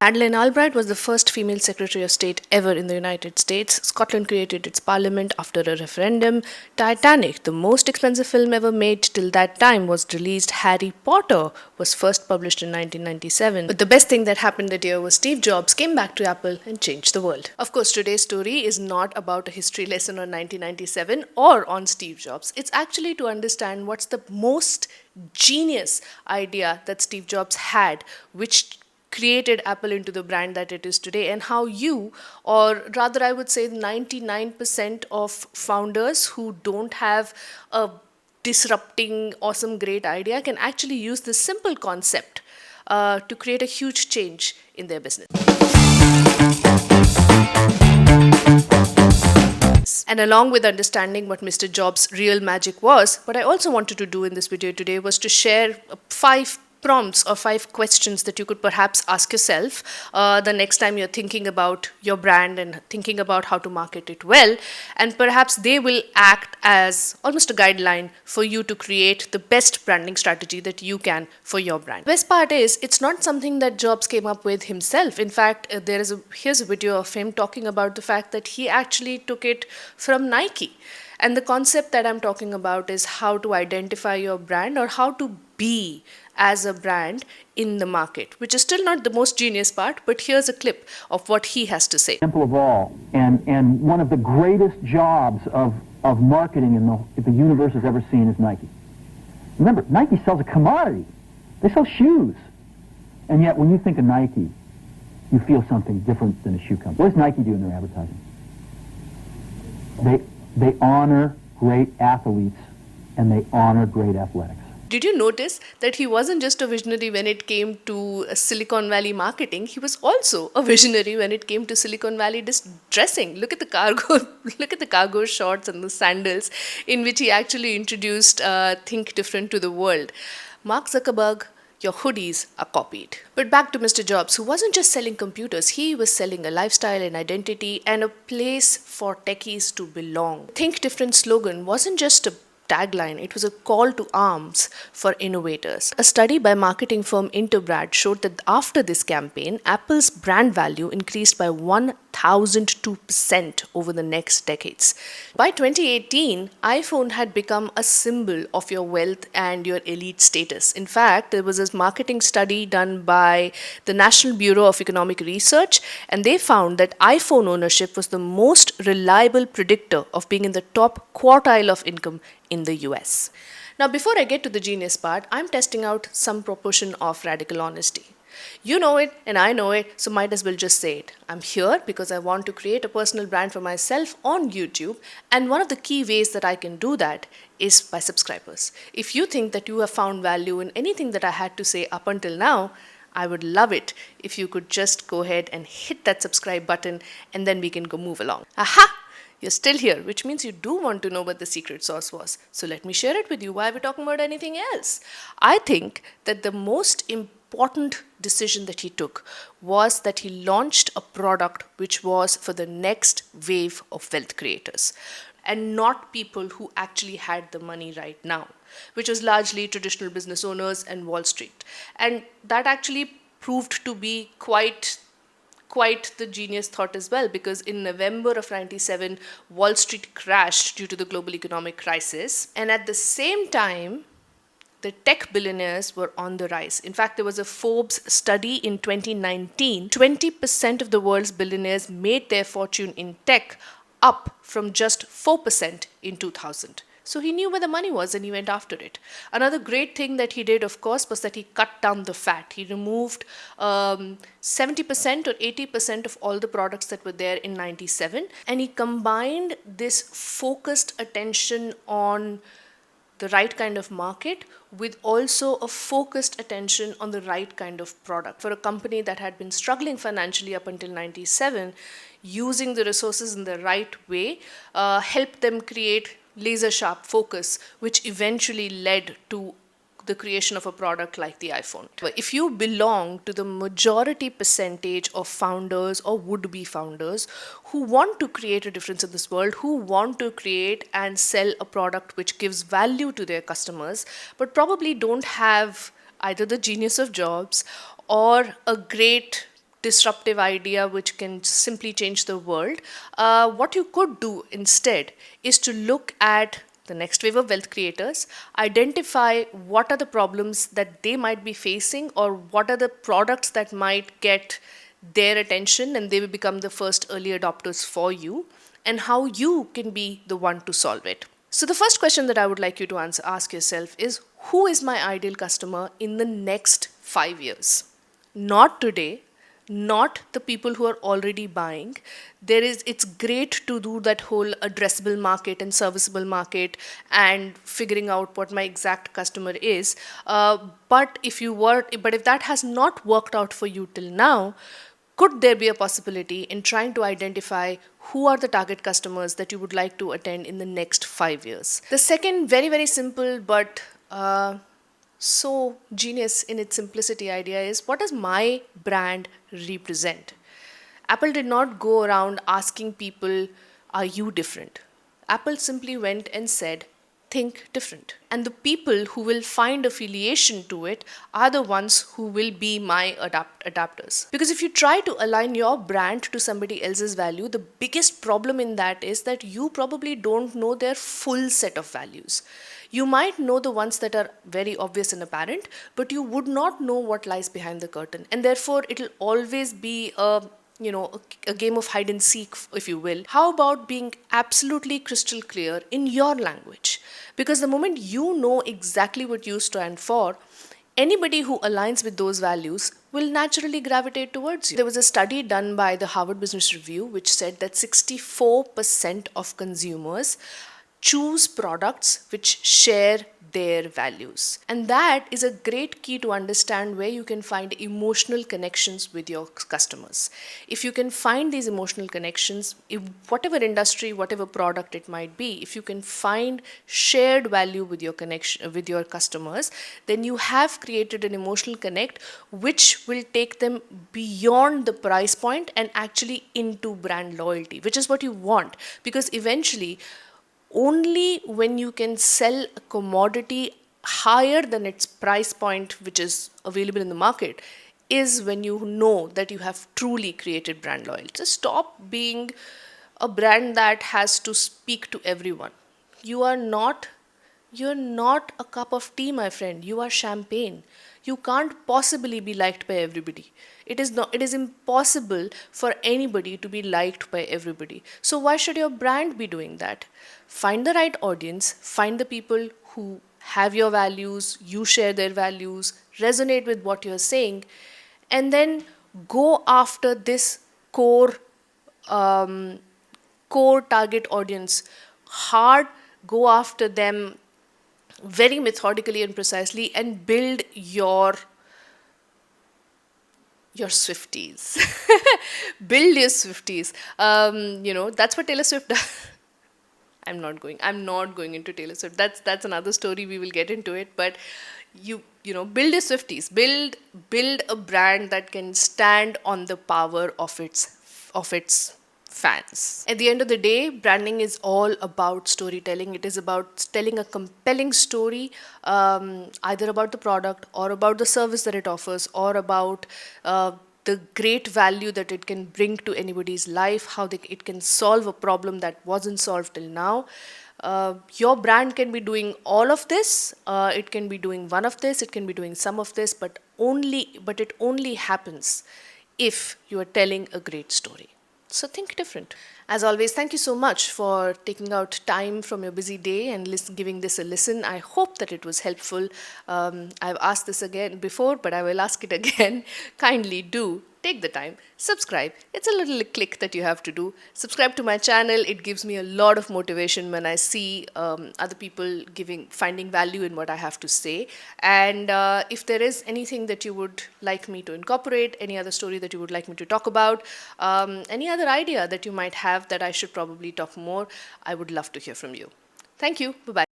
Madeleine Albright was the first female Secretary of State ever in the United States. Scotland created its parliament after a referendum. Titanic, the most expensive film ever made till that time, was released. Harry Potter was first published in 1997. But the best thing that happened that year was Steve Jobs came back to Apple and changed the world. Of course, today's story is not about a history lesson on 1997 or on Steve Jobs. It's actually to understand what's the most genius idea that Steve Jobs had, which created Apple into the brand that it is today, and how you, or rather, I would say 99% of founders who don't have a disrupting, awesome, great idea can actually use this simple concept to create a huge change in their business. And along with understanding what Mr. Jobs' real magic was, what I also wanted to do in this video today was to share 5 prompts or 5 questions that you could perhaps ask yourself the next time you're thinking about your brand and thinking about how to market it well. And perhaps they will act as almost a guideline for you to create the best branding strategy that you can for your brand. The best part is, it's not something that Jobs came up with himself. In fact, here's a video of him talking about the fact that he actually took it from Nike. And the concept that I'm talking about is how to identify your brand, or how to be as a brand in the market, which is still not the most genius part, but here's a clip of what he has to say. Simple of all, and one of the greatest jobs of marketing the universe has ever seen is Nike. Remember, Nike sells a commodity. They sell shoes. And yet, when you think of Nike, you feel something different than a shoe company. What does Nike do in their advertising? They honor great athletes, and they honor great athletics. Did you notice that he wasn't just a visionary when it came to Silicon Valley marketing? He was also a visionary when it came to Silicon Valley dressing. Look at the cargo shorts and the sandals in which he actually introduced Think Different to the world. Mark Zuckerberg, your hoodies are copied. But back to Mr. Jobs, who wasn't just selling computers, he was selling a lifestyle, an identity, and a place for techies to belong. Think Different slogan wasn't just a tagline, it was a call to arms for innovators. A study by marketing firm Interbrand showed that after this campaign, Apple's brand value increased by 1002% over the next decades. By 2018, iPhone had become a symbol of your wealth and your elite status. In fact, there was a marketing study done by the National Bureau of Economic Research, and they found that iPhone ownership was the most reliable predictor of being in the top quartile of income in the US. Now, before I get to the genius part, I'm testing out some proportion of radical honesty. You know it and I know it, so might as well just say it. I'm here because I want to create a personal brand for myself on YouTube, and one of the key ways that I can do that is by subscribers. If you think that you have found value in anything that I had to say up until now, I would love it if you could just go ahead and hit that subscribe button, and then we can go move along. Aha! You're still here, which means you do want to know what the secret sauce was. So let me share it with you. Why are we talking about anything else? I think that the most important decision that he took was that he launched a product which was for the next wave of wealth creators, and not people who actually had the money right now, which was largely traditional business owners and Wall Street. And that actually proved to be quite the genius thought as well, because in November of 97, Wall Street crashed due to the global economic crisis, and at the same time, the tech billionaires were on the rise. In fact, there was a Forbes study in 2019, 20% of the world's billionaires made their fortune in tech, up from just 4% in 2000. So he knew where the money was and he went after it. Another great thing that he did, of course, was that he cut down the fat. He removed 70% or 80% of all the products that were there in 97. And he combined this focused attention on the right kind of market with also a focused attention on the right kind of product. For a company that had been struggling financially up until 97, using the resources in the right way helped them create laser sharp focus, which eventually led to the creation of a product like the iPhone. If you belong to the majority percentage of founders or would-be founders who want to create a difference in this world, who want to create and sell a product which gives value to their customers, but probably don't have either the genius of Jobs or a great disruptive idea which can simply change the world. What you could do instead is to look at the next wave of wealth creators, identify what are the problems that they might be facing, or what are the products that might get their attention and they will become the first early adopters for you, and how you can be the one to solve it. So, the first question that I would like you to ask yourself is, who is my ideal customer in the next 5 years? Not today, not the people who are already buying. It's great to do that whole addressable market and serviceable market and figuring out what my exact customer is. But if that has not worked out for you till now, could there be a possibility in trying to identify who are the target customers that you would like to attend in the next 5 years? The second, very, very simple but so genius in its simplicity idea is, what does my brand represent? Apple did not go around asking people, are you different? Apple simply went and said, think different. And the people who will find affiliation to it are the ones who will be my adapters. Because if you try to align your brand to somebody else's value, the biggest problem in that is that you probably don't know their full set of values. You might know the ones that are very obvious and apparent, but you would not know what lies behind the curtain. And therefore, it'll always be a game of hide and seek, if you will. How about being absolutely crystal clear in your language? Because the moment you know exactly what you stand for, anybody who aligns with those values will naturally gravitate towards you. There was a study done by the Harvard Business Review which said that 64% of consumers choose products which share their values. And that is a great key to understand where you can find emotional connections with your customers. If you can find these emotional connections, whatever industry, whatever product it might be, if you can find shared value with your connection with your customers, then you have created an emotional connect which will take them beyond the price point and actually into brand loyalty, which is what you want. Because eventually, only when you can sell a commodity higher than its price point, which is available in the market, is when you know that you have truly created brand loyalty. Just stop being a brand that has to speak to everyone. You are not you're not a cup of tea, my friend. You are champagne. You can't possibly be liked by everybody. It is impossible for anybody to be liked by everybody. So why should your brand be doing that? Find the right audience, find the people who have your values, you share their values, resonate with what you're saying, and then go after this core um, core target audience hard. Go after them very methodically and precisely, and build your Swifties. Build your Swifties. That's what Taylor Swift does. I'm not going into Taylor Swift. That's another story. We will get into it. But build your Swifties. Build a brand that can stand on the power of its fans. At the end of the day, branding is all about storytelling. It is about telling a compelling story, either about the product or about the service that it offers, or about the great value that it can bring to anybody's life, how it can solve a problem that wasn't solved till now. Your brand can be doing all of this. It can be doing one of this. It can be doing some of this, but it only happens if you are telling a great story. So think different. As always, thank you so much for taking out time from your busy day and giving this a listen. I hope that it was helpful. I've asked this again before, but I will ask it again. Kindly do take the time, subscribe. It's a little click that you have to do. Subscribe to my channel. It gives me a lot of motivation when I see other people finding value in what I have to say. And if there is anything that you would like me to incorporate, any other story that you would like me to talk about, any other idea that you might have that I should probably talk more, I would love to hear from you. Thank you. Bye-bye.